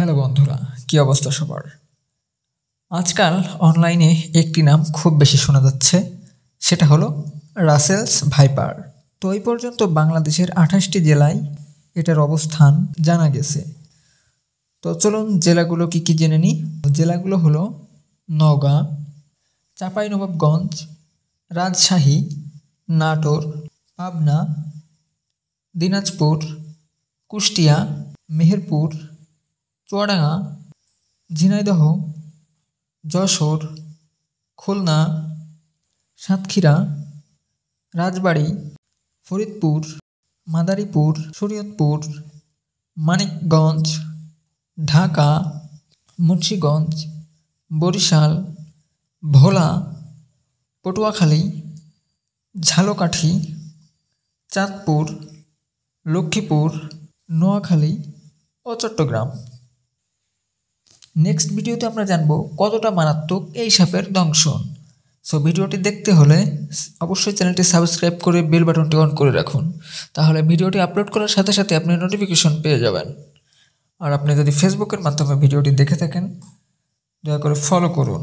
Hello বন্ধুরা, কী অবস্থা সবার? আজকাল অনলাইনে একটি নাম খুব বেশি শোনা যাচ্ছে, সেটা হলো রাসেলস ভাইপার। তো এই পর্যন্ত বাংলাদেশের 28টি জেলায় এটার অবস্থান জানা গেছে। তো চলুন জেলাগুলো কি কি জেনে নিই। জেলাগুলো হলো নওগাঁ, চাঁপাইনবাবগঞ্জ, রাজশাহী, নাটোর, পাবনা, দিনাজপুর, কুষ্টিয়া, মেহেরপুর, চুয়াডাঙ্গা, ঝিনাইদহ, যশোর, খুলনা, সাতক্ষীরা, রাজবাড়ী, ফরিদপুর, মাদারীপুর, শরীয়তপুর, মানিকগঞ্জ, ঢাকা, মুন্সিগঞ্জ, বরিশাল, ভোলা, পটুয়াখালী, ঝালকাঠি, চাঁদপুর, লক্ষ্মীপুর, নোয়াখালী ও চট্টগ্রাম। নেক্সট ভিডিওতে আমরা জানবো কতটা মারাত্মক এই সাপের দংশন। সো ভিডিওটি দেখতে হলে অবশ্যই চ্যানেলটি সাবস্ক্রাইব করে বেল বাটনটি অন করে রাখুন, তাহলে ভিডিওটি আপলোড করার সাথে সাথে আপনি নোটিফিকেশন পেয়ে যাবেন। আর আপনি যদি ফেসবুকের মাধ্যমে ভিডিওটি দেখে থাকেন, দয়া করে ফলো করুন।